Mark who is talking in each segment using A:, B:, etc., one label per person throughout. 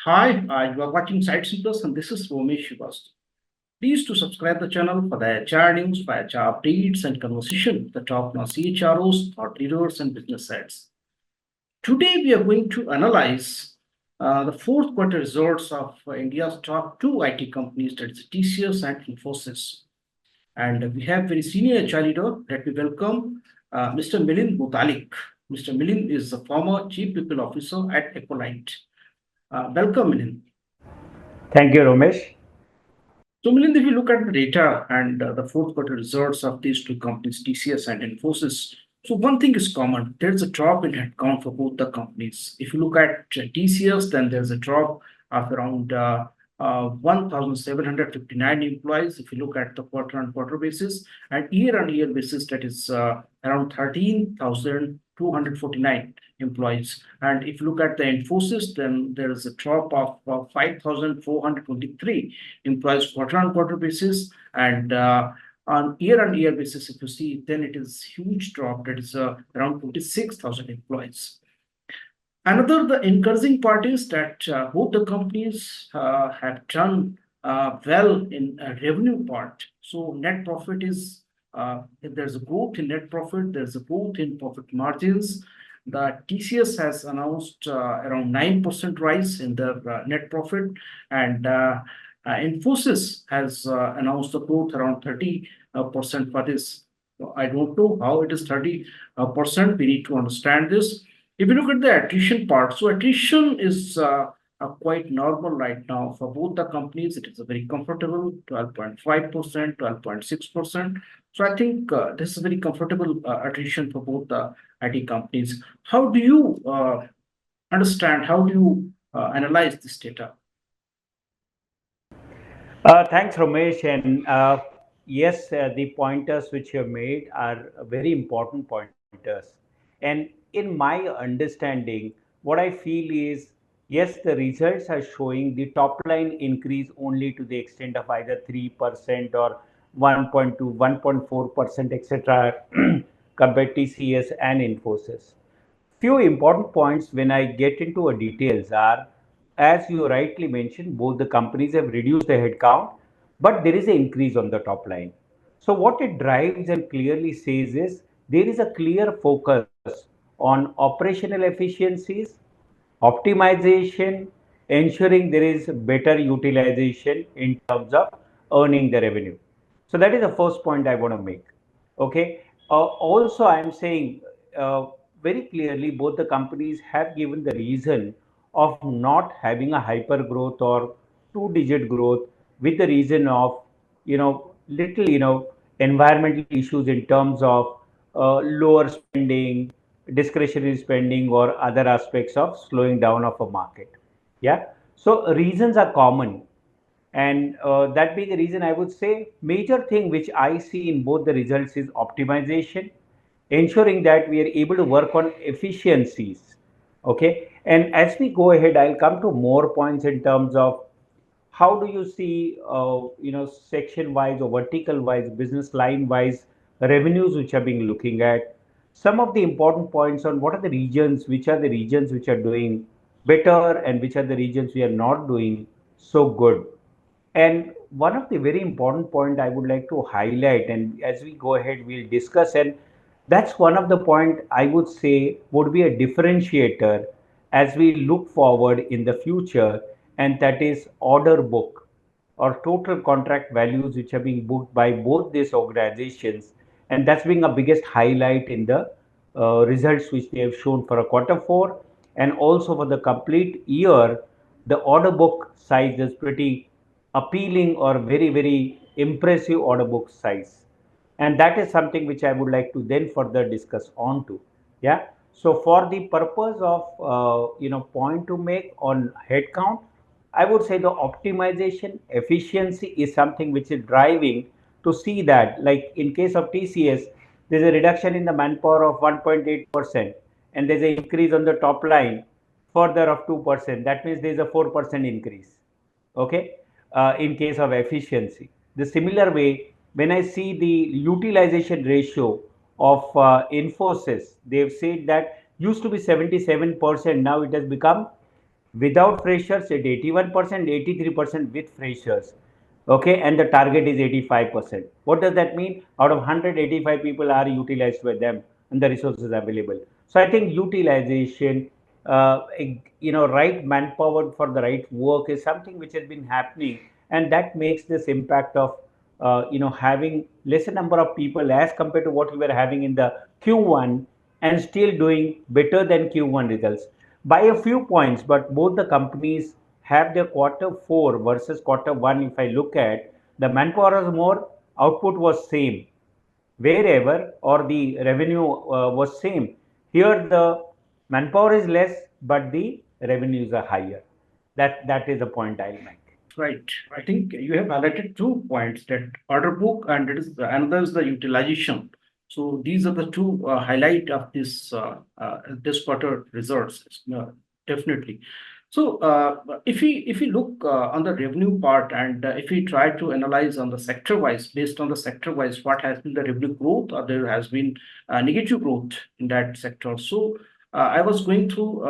A: Hi, you are watching SightsIn Plus and this is Romesh Shivast. Please to subscribe the channel for the HR news, for HR updates and conversation with the top-notch CHROs, thought leaders and business sides. Today we are going to analyze the fourth quarter results of India's top two IT companies, that is TCS and Infosys. And we have very senior HR leader. Let me welcome Mr. Milind Mutalik. Mr. Milind is the former Chief People Officer at Accolite. Welcome, Milind.
B: Thank you, Romesh.
A: So, Milind, if you look at the data and the fourth quarter results of these two companies, TCS and Infosys, so one thing is common. There's a drop in headcount for both the companies. If you look at TCS, then there's a drop of around 1,759 employees. If you look at the quarter-on-quarter basis and year-on-year basis, that is around 13,249 employees. And if you look at the Infosys, then there is a drop of 5,423 employees quarter-on-quarter basis, and on year-on-year basis, if you see, then it is huge drop, that is around 26,000 employees. Another the encouraging part is that both the companies have done well in revenue part. So net profit is, if there's a growth in net profit, there's a growth in profit margins. The TCS has announced around 9% rise in their net profit, and Infosys has announced a growth around 30% for this. So I don't know how it is 30%. We need to understand this. If you look at the attrition part, so attrition is quite normal right now for both the companies. It is a very comfortable 12.5%, 12.6%. So I think this is very comfortable attrition for both the IT companies. How do you understand? How do you analyze this data?
B: Thanks, Romesh. And yes, the pointers which you have made are very important pointers. And in my understanding, what I feel is yes, the results are showing the top line increase only to the extent of either 3% or 1.2, 1.4%, etc., compared to TCS and Infosys. Few important points when I get into a details are, as you rightly mentioned, both the companies have reduced the headcount, but there is an increase on the top line. So what it drives and clearly says is there is a clear focus on operational efficiencies, optimization, ensuring there is better utilization in terms of earning the revenue. So that is the first point I want to make. Okay. Also, I am saying very clearly both the companies have given the reason of not having a hyper growth or two-digit growth with the reason of little environmental issues in terms of lower spending, discretionary spending, or other aspects of slowing down of a market. Yeah. So reasons are common, and that being the reason, I would say major thing which I see in both the results is optimization, ensuring that we are able to work on efficiencies. Okay. And as we go ahead, I'll come to more points in terms of how do you see, section wise or vertical wise, business line wise revenues which are being looking at. Some of the important points on what are the regions, which are the regions which are doing better and which are the regions we are not doing so good. And one of the very important point I would like to highlight, and as we go ahead, we'll discuss, and that's one of the point I would say would be a differentiator as we look forward in the future, and that is order book or total contract values which are being booked by both these organizations, and that's being a biggest highlight in the results which they have shown for a quarter four, and also for the complete year. The order book size is pretty appealing or very impressive order book size, and that is something which I would like to then further discuss on to. Yeah. So for the purpose of point to make on headcount, I would say the optimization efficiency is something which is driving to see that, like in case of TCS, there's a reduction in the manpower of 1.8%, and there's an increase on the top line further of 2%. That means there's a 4% increase. Okay. In case of efficiency, the similar way, when I see the utilization ratio of Infosys, they've said that used to be 77%, now it has become without freshers at 81%, 83% with freshers. Okay, and the target is 85%. What does that mean? Out of 185 people are utilized by them and the resources available. So I think utilization, right manpower for the right work is something which has been happening, and that makes this impact of having lesser number of people as compared to what we were having in the Q1 and still doing better than Q1 results by a few points. But both the companies have their quarter 4 versus quarter 1. If I look at, the manpower was more, output was same wherever, or the revenue was same. Here the manpower is less, but the revenues are higher. That is the point I'll make.
A: Right. I think you have highlighted 2 points, that order book and another is the utilization. So these are the two highlight of this quarter results, definitely. So if we look on the revenue part, and if we try to analyze on the sector wise, based on the sector wise, what has been the revenue growth, or there has been negative growth in that sector. So I was going through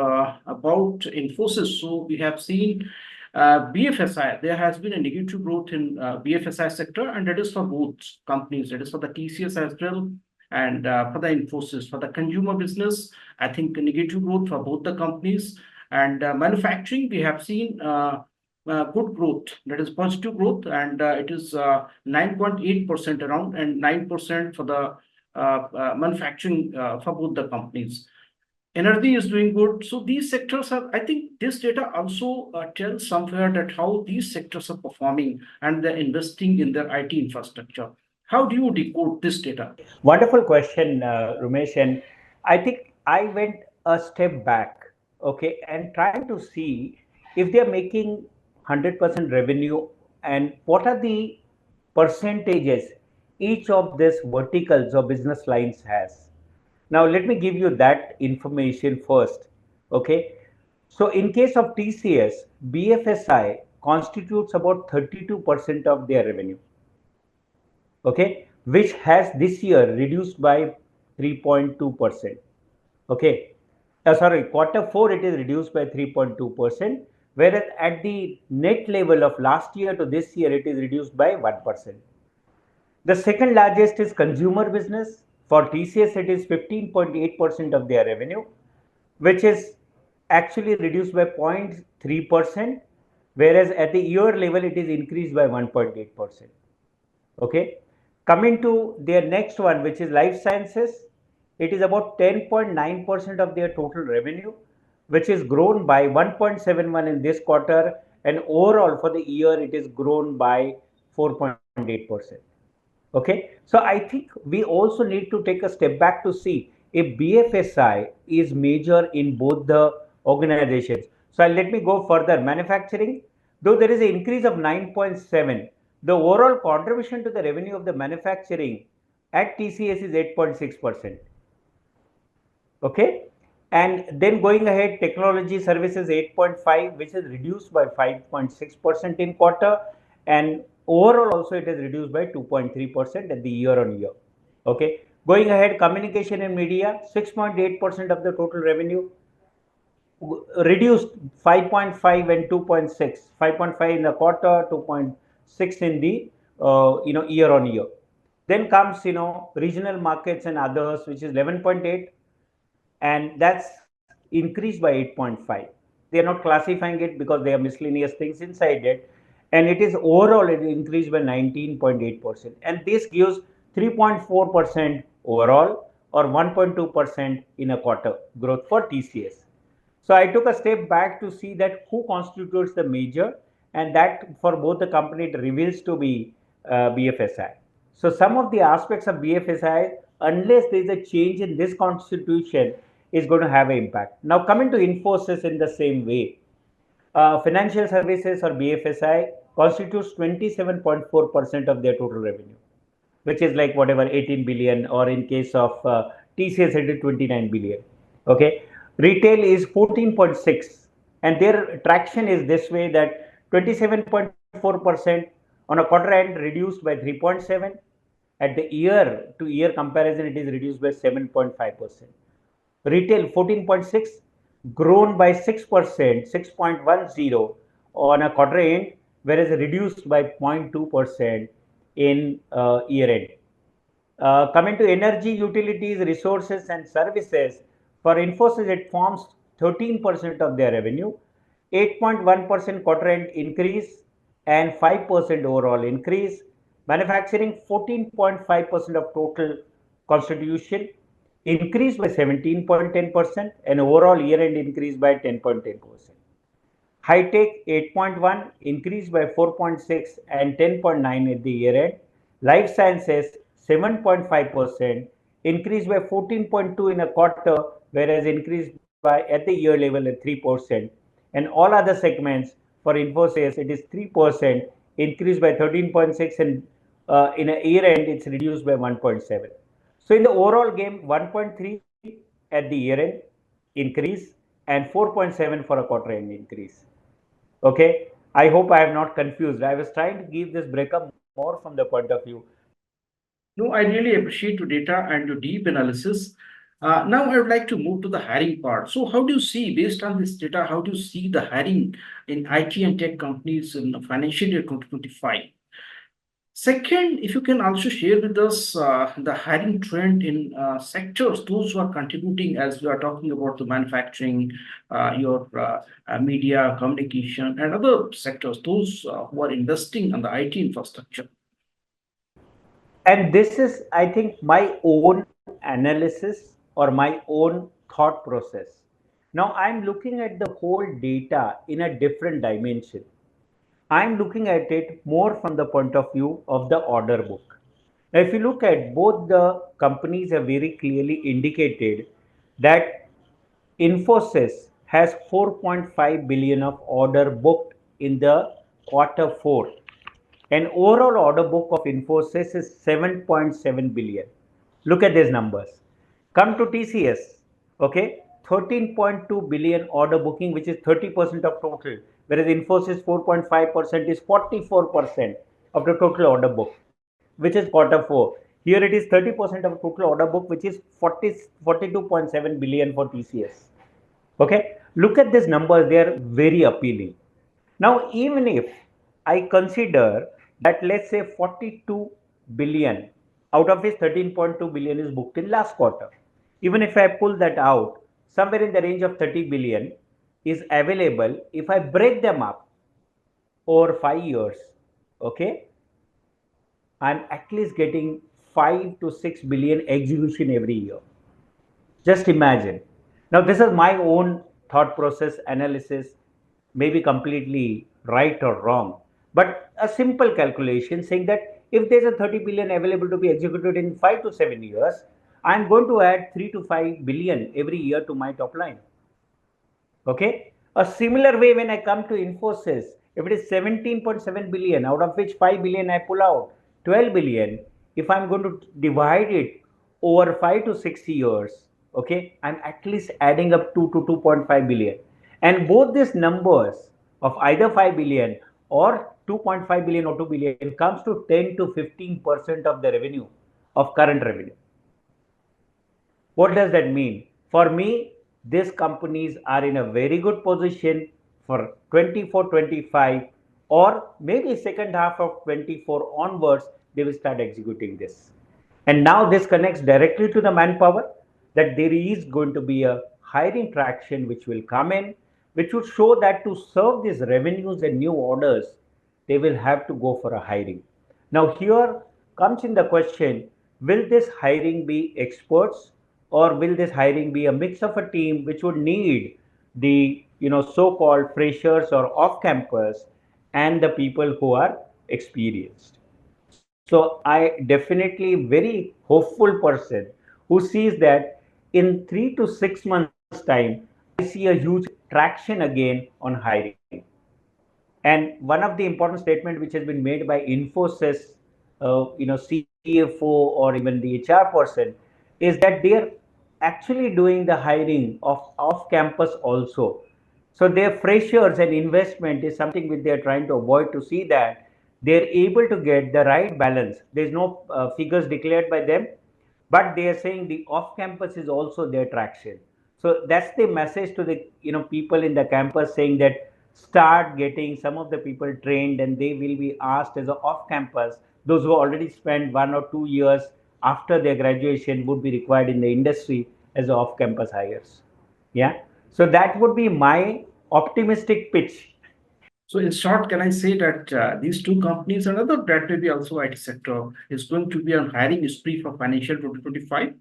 A: about Infosys. So we have seen BFSI, there has been a negative growth in BFSI sector, and that is for both companies. That is for the TCS as well, and for the Infosys. For the consumer business, I think a negative growth for both the companies. And manufacturing, we have seen good growth, that is positive growth, and it is 9.8% around, and 9% for the manufacturing for both the companies. Energy is doing good. So these sectors are, I think this data also tells somewhere that how these sectors are performing and they're investing in their IT infrastructure. How do you decode this data?
B: Wonderful question, Rumesh. And I think I went a step back, okay, and trying to see if they are making 100% revenue and what are the percentages each of these verticals or business lines has. Now, let me give you that information first, okay. So, in case of TCS, BFSI constitutes about 32% of their revenue, okay, which has this year reduced by 3.2%. Okay, sorry, quarter 4 it is reduced by 3.2%, whereas at the net level of last year to this year it is reduced by 1%. The second largest is consumer business. For TCS, it is 15.8% of their revenue, which is actually reduced by 0.3%, whereas at the year level it is increased by 1.8%. Okay, coming to their next one, which is life sciences, it is about 10.9% of their total revenue, which is grown by 1.71 in this quarter, and overall for the year it is grown by 4.8%. Okay, so I think we also need to take a step back to see if BFSI is major in both the organizations. So let me go further. Manufacturing, though there is an increase of 9.7, the overall contribution to the revenue of the manufacturing at TCS is 8.6%. Okay, and then going ahead, technology services 8.5, which is reduced by 5.6% in quarter, and overall also it is reduced by 2.3% at the year on year. Okay, going ahead, communication and media 6.8% of the total revenue, reduced 5.5 and 2.6, 5.5 in the quarter, 2.6 in the year on year. Then comes regional markets and others, which is 11.8, and that's increased by 8.5. They are not classifying it because they are miscellaneous things inside it, and it is overall it increased by 19.8%, and this gives 3.4% overall or 1.2% in a quarter growth for TCS. So I took a step back to see that who constitutes the major, and that for both the company it reveals to be BFSI. So some of the aspects of BFSI, unless there is a change in this constitution, is going to have an impact. Now coming to Infosys in the same way, financial services or BFSI constitutes 27.4% of their total revenue, which is like whatever 18 billion, or in case of TCS it is 29 billion. Okay, retail is 14.6, and their traction is this way, that 27.4% on a quarter end reduced by 3.7, at the year to year comparison it is reduced by 7.5%. Retail 14.6, grown by 6%, 6.10 on a quarter end, whereas reduced by 0.2% in year end. Coming to energy, utilities, resources, and services, for Infosys, it forms 13% of their revenue, 8.1% quarter end increase, and 5% overall increase. Manufacturing, 14.5% of total constitution, increased by 17.10%, and overall year end increased by 10.10%. High Tech 8.1 increased by 4.6 and 10.9 at the year end. Life Sciences 7.5% increased by 14.2 in a quarter, whereas increased by at the year level at 3%. And all other segments for Infosys it is 3% increased by 13.6 and in a year end it's reduced by 1.7. So in the overall game 1.3 at the year end increase and 4.7 for a quarter end increase. Okay, I hope I have not confused. I was trying to give this breakup more from the point of view.
A: No, I really appreciate your data and your deep analysis. Now, I would like to move to the hiring part. So, how do you see, based on this data, how do you see the hiring in IT and tech companies in the financial year 2025? Second, if you can also share with us the hiring trend in sectors, those who are contributing, as we are talking about the manufacturing, your media, communication, and other sectors, those who are investing in the IT infrastructure.
B: And this is, I think, my own analysis or my own thought process. Now, I'm looking at the whole data in a different dimension. I'm looking at it more from the point of view of the order book. Now, if you look at both the companies have very clearly indicated that Infosys has 4.5 billion of order booked in the quarter 4 and overall order book of Infosys is 7.7 billion. Look at these numbers. Come to TCS, okay, 13.2 billion order booking, which is 30% of total, whereas Infosys 4.5% is 44% of the total order book, which is quarter 4. Here it is 30% of total order book, which is 42.7 billion for TCS. Okay, look at these numbers, they are very appealing. Now, even if I consider that let's say 42 billion out of which 13.2 billion is booked in last quarter, even if I pull that out, somewhere in the range of 30 billion is available. If I break them up over 5 years, okay, I'm at least getting 5 to 6 billion execution every year. Just imagine. Now, this is my own thought process analysis, maybe completely right or wrong, but a simple calculation saying that if there's a 30 billion available to be executed in 5 to 7 years, I'm going to add 3 to 5 billion every year to my top line. Okay. A similar way when I come to Infosys, if it is 17.7 billion, out of which 5 billion I pull out, 12 billion, if I'm going to divide it over 5 to 6 years, okay, I'm at least adding up 2 to 2.5 billion. And both these numbers of either 5 billion or 2.5 billion or 2 billion comes to 10 to 15% of the revenue of current revenue. What does that mean? For me, these companies are in a very good position for 24-25 or maybe second half of 24 onwards, they will start executing this. And now this connects directly to the manpower that there is going to be a hiring traction which will come in, which would show that to serve these revenues and new orders, they will have to go for a hiring. Now, here comes in the question, will this hiring be experts or will this hiring be a mix of a team which would need the so-called freshers or off campus and the people who are experienced? So I definitely very hopeful person who sees that in 3 to 6 months time I see a huge traction again on hiring. And one of the important statement which has been made by Infosys, CFO or even the HR person, is that they are actually doing the hiring of off campus also. So their freshers and investment is something which they are trying to avoid to see that they're able to get the right balance. There's no figures declared by them, but they are saying the off campus is also their traction. So that's the message to the people in the campus, saying that start getting some of the people trained, and they will be asked as a off campus. Those who already spent 1 or 2 years after their graduation would be required in the industry as off campus hires. Yeah. So that would be my optimistic pitch.
A: So in short, can I say that these two companies, another that may be also IT sector, is going to be on hiring spree for financial 2025?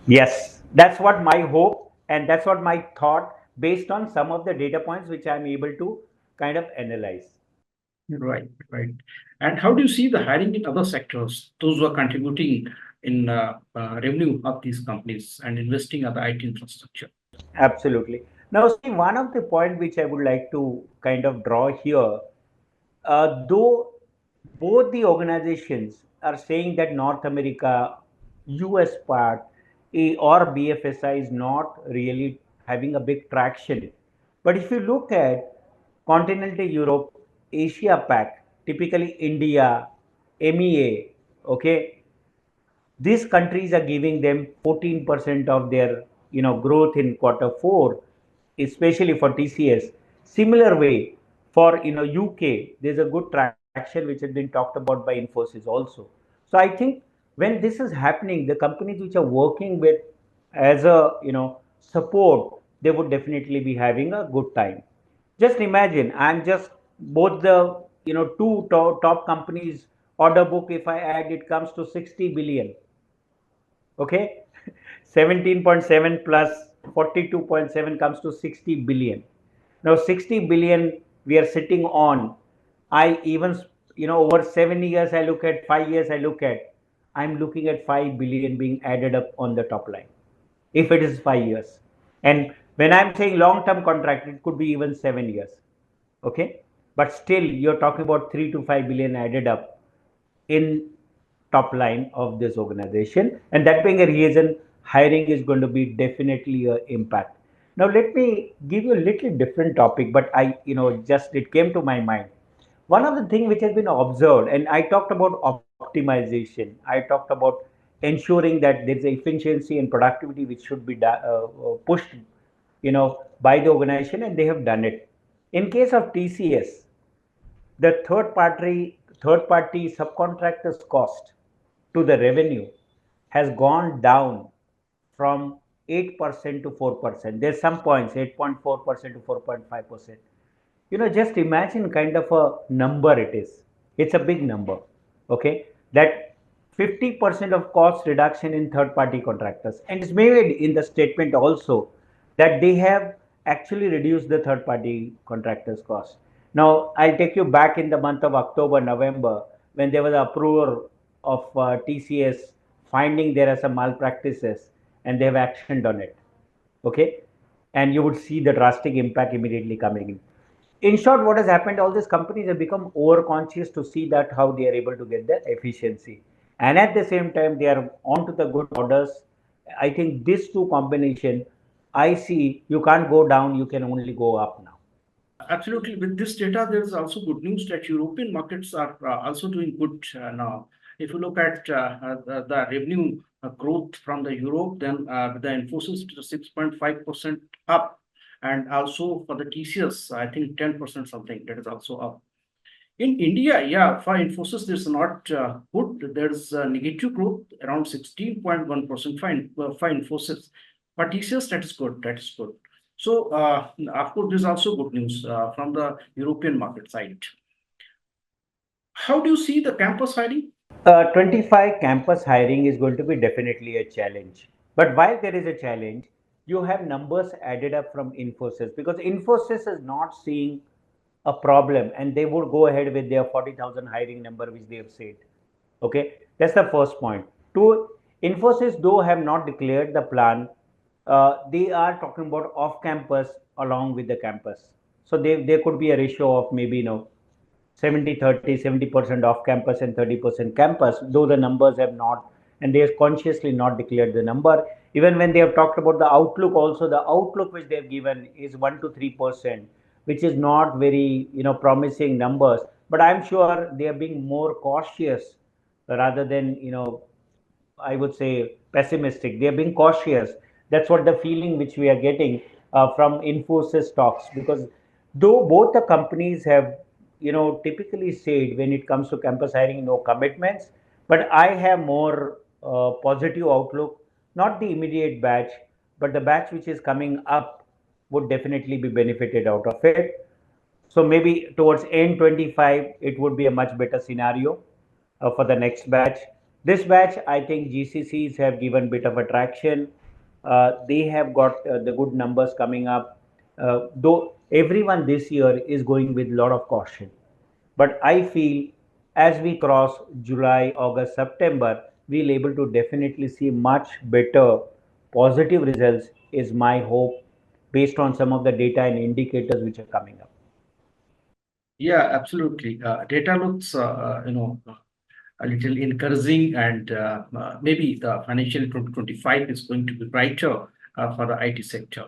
B: Yes, that's what my hope, and that's what my thought, based on some of the data points which I'm able to kind of analyze.
A: Right, right. And how do you see the hiring in other sectors, those who are contributing in revenue of these companies and investing in the IT infrastructure?
B: Absolutely. Now, see, one of the point which I would like to kind of draw here, though both the organizations are saying that North America, US part, or BFSI is not really having a big traction. But if you look at continental Europe, Asia Pac, typically India, MEA, okay, these countries are giving them 14% of their growth in quarter 4, especially for TCS. Similar way for UK, there's a good traction which has been talked about by Infosys also. So I think when this is happening, the companies which are working with as a support, they would definitely be having a good time. Just imagine, I'm just both the two top companies order book, if I add, it comes to 60 billion. Okay, 17.7 plus 42.7 comes to 60 billion. Now 60 billion we are sitting on. I even over 7 years I look at, 5 years I look at, I'm looking at 5 billion being added up on the top line, if it is 5 years. And when I'm saying long term contract, it could be even 7 years. Okay, but still you're talking about 3 to 5 billion added up in top line of this organization, and that being a reason, hiring is going to be definitely a impact. Now let me give you a little different topic, but I just it came to my mind. One of the things which has been observed, and I talked about optimization, I talked about ensuring that there's a efficiency and productivity which should be pushed by the organization, and they have done it. In case of TCS, the third party subcontractors cost to the revenue has gone down from 8% to 4%. There's some points 8.4% to 4.5%. Just imagine kind of a number it is. It's a big number. Okay, that 50% of cost reduction in third party contractors, and it's made in the statement also that they have actually reduced the third party contractors cost. Now I'll take you back in the month of October, November, when there was an approval of TCS finding there are some malpractices, and they have actioned on it. Okay, and you would see the drastic impact immediately coming in short, what has happened, all these companies have become over conscious to see that how they are able to get the efficiency, and at the same time they are on to the good orders. I think this two combination, I see, you can't go down, you can only go up now.
A: Absolutely. With this data, there is also good news that European markets are also doing good now. If you look at the revenue growth from the Europe, then the Infosys to 6.5% up, and also for the TCS, I think 10% something that is also up. In India, yeah, for Infosys, there's not good. There's negative growth around 16.1% for Infosys. For TCS, that is good. That is good. So, of course, there's also good news from the European market side. How do you see the campus hiring?
B: 25 campus hiring is going to be definitely a challenge. But while there is a challenge, you have numbers added up from Infosys, because Infosys is not seeing a problem, and they would go ahead with their 40,000 hiring number which they have said. Okay, that's the first point. Two, Infosys though have not declared the plan, they are talking about off campus along with the campus. So there could be a ratio of maybe 70-30, 70% off campus and 30% campus, though the numbers have not, and they have consciously not declared the number. Even when they have talked about the outlook also, the outlook which they have given is 1 to 3%, which is not very promising numbers. But I'm sure they are being more cautious rather than I would say pessimistic. They are being cautious That's what the feeling which we are getting from Infosys stocks, because though both the companies have, typically said when it comes to campus hiring, no commitments, but I have more positive outlook, not the immediate batch, but the batch which is coming up would definitely be benefited out of it. So maybe towards end 25, it would be a much better scenario for the next batch. This batch, I think GCCs have given bit of attraction. They have got the good numbers coming up. Though everyone this year is going with a lot of caution. But I feel as we cross July, August, September, we'll able to definitely see much better positive results is my hope based on some of the data and indicators which are coming up.
A: Yeah, absolutely. Data looks, a little encouraging, and maybe the financial 2025 is going to be brighter for the IT sector.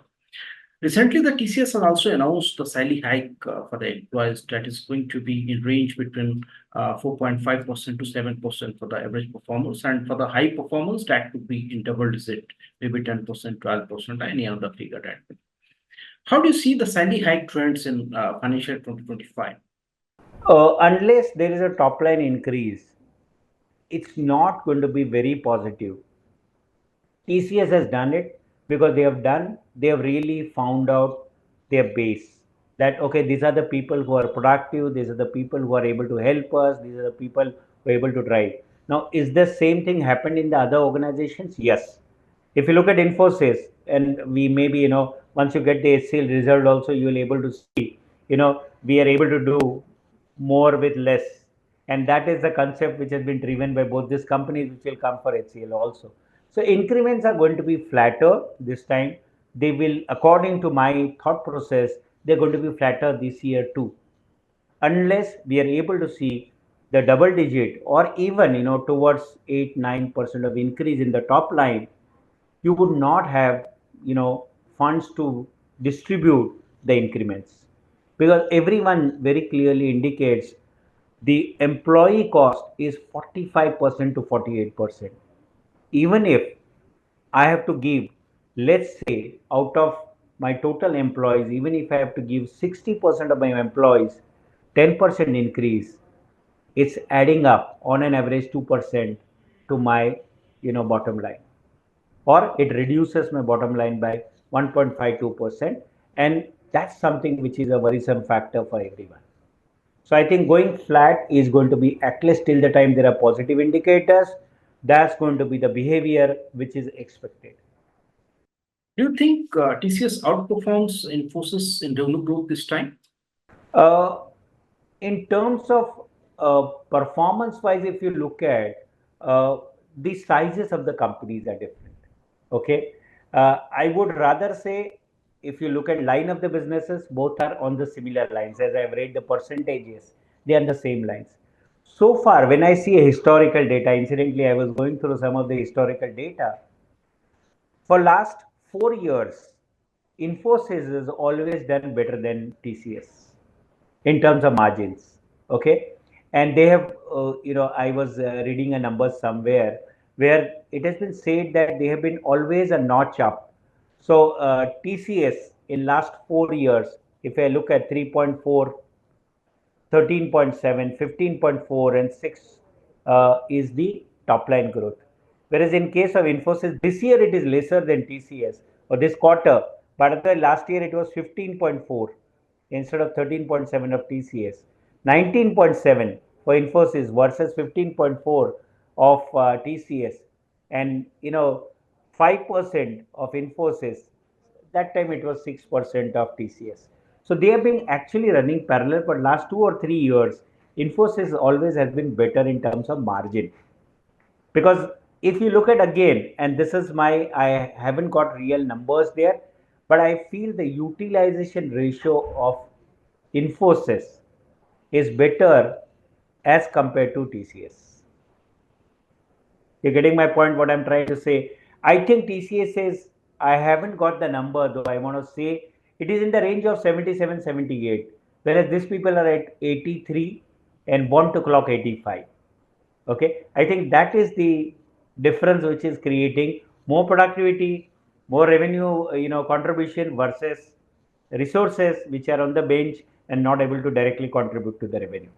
A: Recently, the TCS has also announced the salary hike for the employees that is going to be in range between 4.5% to 7% for the average performance, and for the high performance, that could be in double digit, maybe 10%, 12%, any other figure that. How do you see the salary hike trends in financial 2025?
B: Unless there is a top line increase, it's not going to be very positive. TCS has done it because they have really found out their base. That okay, these are the people who are productive, these are the people who are able to help us, these are the people who are able to drive. Now, is the same thing happened in the other organizations? Yes. If you look at Infosys, and we maybe, once you get the HCL result also, you will able to see, we are able to do more with less. And that is the concept which has been driven by both these companies, which will come for HCL also. So increments are going to be flatter this time. They will, according to my thought process, they're going to be flatter this year too, unless we are able to see the double digit or even towards 8-9% of increase in the top line. You would not have funds to distribute the increments, because everyone very clearly indicates the employee cost is 45% to 48%. Even if I have to give, let's say, out of my total employees, even if I have to give 60% of my employees 10% increase, it's adding up on an average 2% to my bottom line, or it reduces my bottom line by 1.52%, and that's something which is a worrisome factor for everyone. So I think going flat is going to be, at least till the time there are positive indicators, that's going to be the behavior which is expected.
A: Do you think TCS outperforms Infosys in revenue growth this time?
B: Uh, in terms of performance wise, if you look at the sizes of the companies are different. Okay. I would rather say, if you look at line of the businesses, both are on the similar lines. As I've read the percentages, they are on the same lines. So far, when I see a historical data, incidentally, I was going through some of the historical data. For last 4 years, Infosys has always done better than TCS in terms of margins. Okay, and they have, I was reading a number somewhere where it has been said that they have been always a notch up. So TCS in last 4 years, if I look at 3.4, 13.7, 15.4, and 6 is the top line growth. Whereas in case of Infosys, this year it is lesser than TCS, or this quarter, but last year it was 15.4 instead of 13.7 of TCS, 19.7 for Infosys versus 15.4 of TCS, and 5% of Infosys. That time it was 6% of TCS. So they have been actually running parallel for last 2 or 3 years. Infosys always has been better in terms of margin, because if you look at again, and this is my, I haven't got real numbers there, but I feel the utilization ratio of Infosys is better as compared to TCS. You're getting my point, what I'm trying to say. I think TCS is, I haven't got the number though, I want to say it is in the range of 77, 78, whereas these people are at 83 and want to clock 85. Okay, I think that is the difference which is creating more productivity, more revenue, contribution versus resources which are on the bench and not able to directly contribute to the revenue.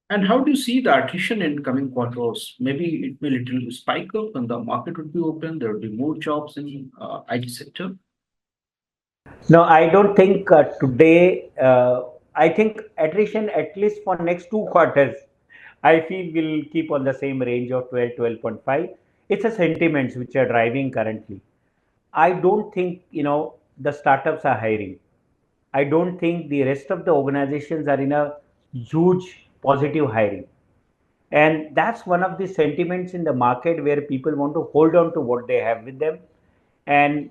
A: And how do you see the attrition in coming quarters? Maybe it will spike up and the market would be open. There will be more jobs in IT sector.
B: No, I don't think today. I think attrition at least for next 2 quarters, I feel will keep on the same range of 12, 12.5. It's a sentiments which are driving currently. I don't think the startups are hiring. I don't think the rest of the organizations are in a huge positive hiring. And that's one of the sentiments in the market where people want to hold on to what they have with them. And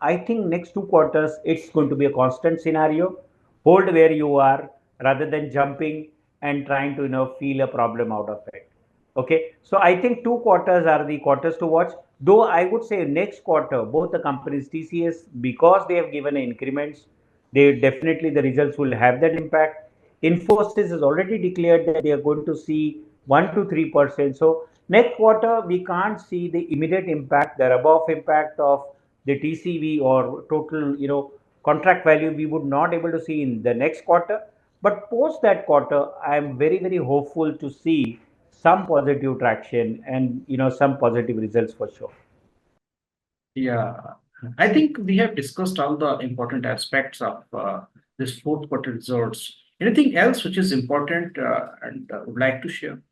B: I think next 2 quarters, it's going to be a constant scenario. Hold where you are rather than jumping and trying to, feel a problem out of it. Okay. So I think 2 quarters are the quarters to watch. Though I would say next quarter, both the companies, TCS, because they have given increments, they definitely the results will have that impact. Infosys has already declared that they are going to see 1 to 3%. So next quarter we can't see the immediate impact, the above impact of the TCV or total contract value. We would not able to see in the next quarter, but post that quarter, I am very very hopeful to see some positive traction and some positive results for sure.
A: Yeah, I think we have discussed all the important aspects of this fourth quarter results. Anything else which is important and would like to share?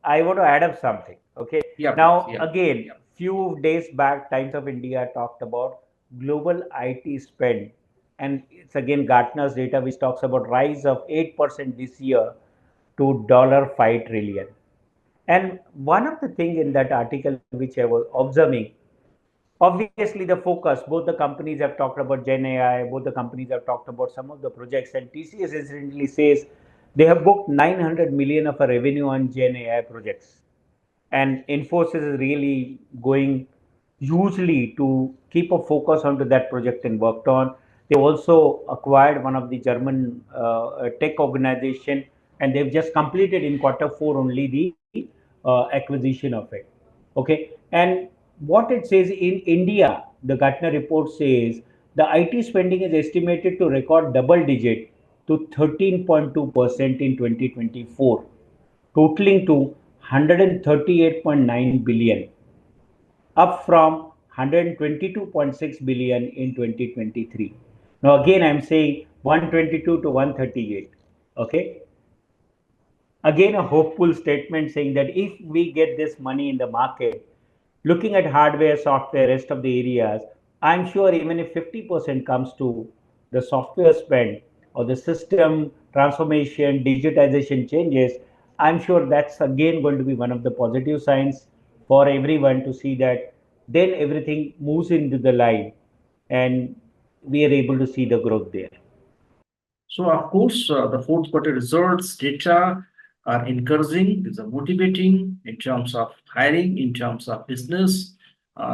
B: I want to add up something. Okay.
A: Yeah, please.
B: Now,
A: Yeah.
B: again, few days back, Times of India talked about global IT spend, and it's again Gartner's data which talks about rise of 8% this year to $5 trillion. And one of the thing in that article which I was observing, obviously the focus, both the companies have talked about Gen AI, both the companies have talked about some of the projects, and TCS incidentally says they have booked 900 million of a revenue on Gen AI projects. And Infosys is really going hugely to keep a focus onto that project and worked on. They also acquired one of the German tech organization, and they've just completed in Q4 only the acquisition of it. Okay, and what it says in India, the Gartner report says the IT spending is estimated to record double digit to 13.2% in 2024, totaling to 138.9 billion, up from 122.6 billion in 2023. Now again I'm saying 122 to 138. Okay, again a hopeful statement saying that if we get this money in the market, looking at hardware, software, rest of the areas, I'm sure even if 50% comes to the software spend or the system transformation digitization changes, I'm sure that's again going to be one of the positive signs for everyone to see that then everything moves into the line and we are able to see the growth there.
A: So, of course, the fourth quarter results data are encouraging, these are motivating in terms of hiring, in terms of business.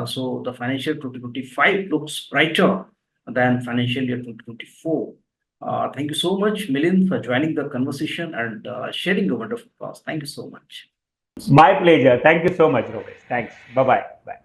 A: So, the financial 2025 looks brighter than financial year 2024. Thank you so much, Milind, for joining the conversation and sharing your wonderful thoughts. Thank you so much.
B: My pleasure. Thank you so much, Rohit. Thanks. Bye bye. Bye.